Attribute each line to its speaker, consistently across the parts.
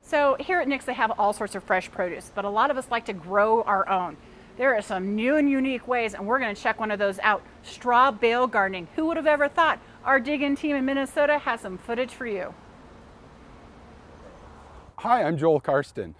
Speaker 1: So here at Nick's they have all sorts of fresh produce, but a lot of us like to grow our own. There are some new and unique ways, and we're going to check one of those out. Straw bale gardening. Who would have ever thought? Our dig-in team in Minnesota has some footage for you.
Speaker 2: Hi, I'm Joel Karsten.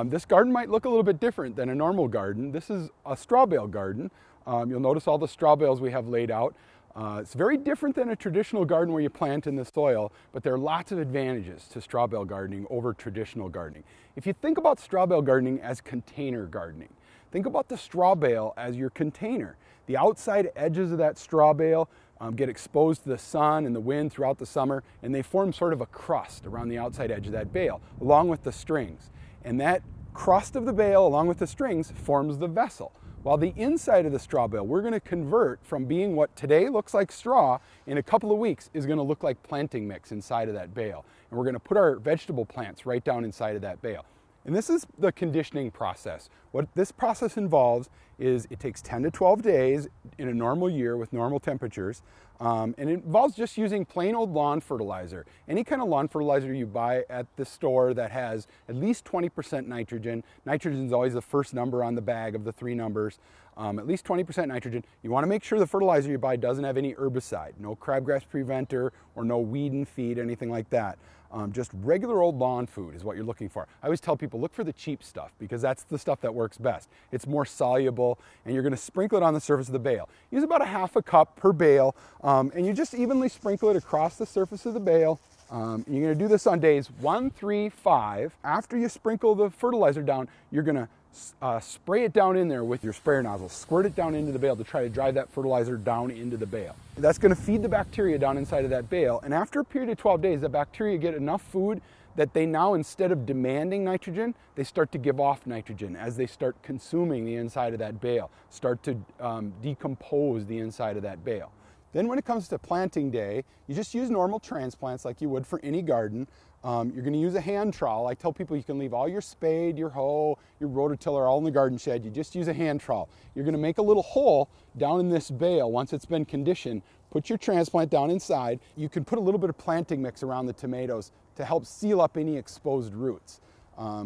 Speaker 2: This garden might look a little bit different than a normal garden. This is a straw bale garden. You'll notice all the straw bales we have laid out. It's very different than a traditional garden where you plant in the soil, but there are lots of advantages to straw bale gardening over traditional gardening. If you think about straw bale gardening as container gardening, think about the straw bale as your container. The outside edges of that straw bale get exposed to the sun and the wind throughout the summer, and they form sort of a crust around the outside edge of that bale, along with the strings. And that crust of the bale, along with the strings, forms the vessel. While the inside of the straw bale, we're going to convert from being what today looks like straw, in a couple of weeks is going to look like planting mix inside of that bale. And we're going to put our vegetable plants right down inside of that bale. And this is the conditioning process. What this process involves is it takes 10 to 12 days in a normal year with normal temperatures. And it involves just using plain old lawn fertilizer. Any kind of lawn fertilizer you buy at the store that has at least 20% nitrogen. Nitrogen is always the first number on the bag of the 3 numbers. At least 20% nitrogen. You want to make sure the fertilizer you buy doesn't have any herbicide, no crabgrass preventer or no weed and feed, anything like that. Just regular old lawn food is what you're looking for. I always tell people, look for the cheap stuff because that's the stuff that works best. It's more soluble, and you're going to sprinkle it on the surface of the bale. Use about a half a cup per bale, and you just evenly sprinkle it across the surface of the bale. You're going to do this on days 1, 3, 5. After you sprinkle the fertilizer down, you're going to spray it down in there with your sprayer nozzle. Squirt it down into the bale to try to drive that fertilizer down into the bale. That's going to feed the bacteria down inside of that bale, and after a period of 12 days, the bacteria get enough food that they now, instead of demanding nitrogen, they start to give off nitrogen as they start consuming the inside of that bale, start to decompose the inside of that bale. Then when it comes to planting day, you just use normal transplants like you would for any garden. You're going to use a hand trowel. I tell people you can leave all your spade, your hoe, your rototiller all in the garden shed. You just use a hand trowel. You're going to make a little hole down in this bale once it's been conditioned. Put your transplant down inside. You can put a little bit of planting mix around the tomatoes to help seal up any exposed roots.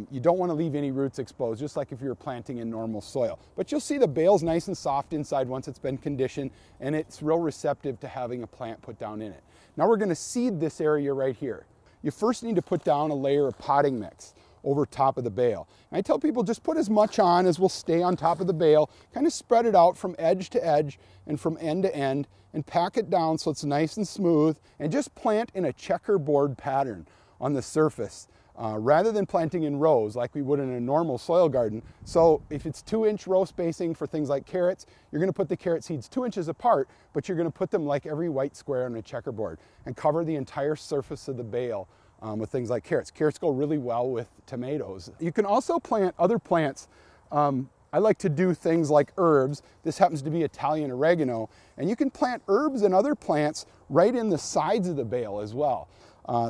Speaker 2: You don't want to leave any roots exposed, just like if you were planting in normal soil. But you'll see the bale's nice and soft inside once it's been conditioned, and it's real receptive to having a plant put down in it. Now we're going to seed this area right here. You first need to put down a layer of potting mix over top of the bale. And I tell people just put as much on as will stay on top of the bale, kind of spread it out from edge to edge and from end to end, and pack it down so it's nice and smooth, and just plant in a checkerboard pattern on the surface. Rather than planting in rows like we would in a normal soil garden. So if it's 2-inch row spacing for things like carrots, you're going to put the carrot seeds 2 inches apart, but you're going to put them like every white square on a checkerboard and cover the entire surface of the bale with things like carrots. Carrots go really well with tomatoes. You can also plant other plants. I like to do things like herbs. This happens to be Italian oregano, and you can plant herbs and other plants right in the sides of the bale as well.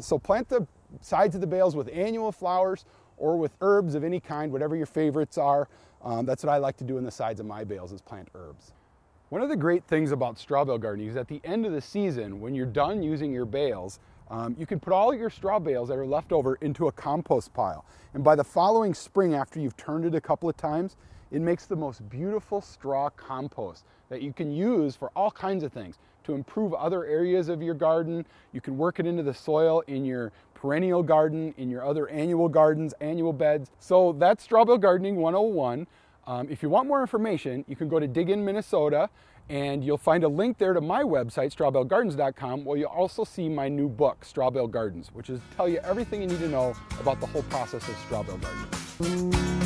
Speaker 2: So plant the sides of the bales with annual flowers or with herbs of any kind, whatever your favorites are. That's what I like to do in the sides of my bales, is plant herbs. One of the great things about straw bale gardening is at the end of the season, when you're done using your bales, you can put all your straw bales that are left over into a compost pile. And by the following spring, after you've turned it a couple of times, it makes the most beautiful straw compost that you can use for all kinds of things. To improve other areas of your garden, you can work it into the soil in your perennial garden, in your other annual gardens, annual beds. So that's Straw Bale Gardening 101. If you want more information, you can go to Dig In Minnesota, and you'll find a link there to my website, strawbalegardens.com, where you'll also see my new book, Straw Bale Gardens, which is tell you everything you need to know about the whole process of straw bale gardening.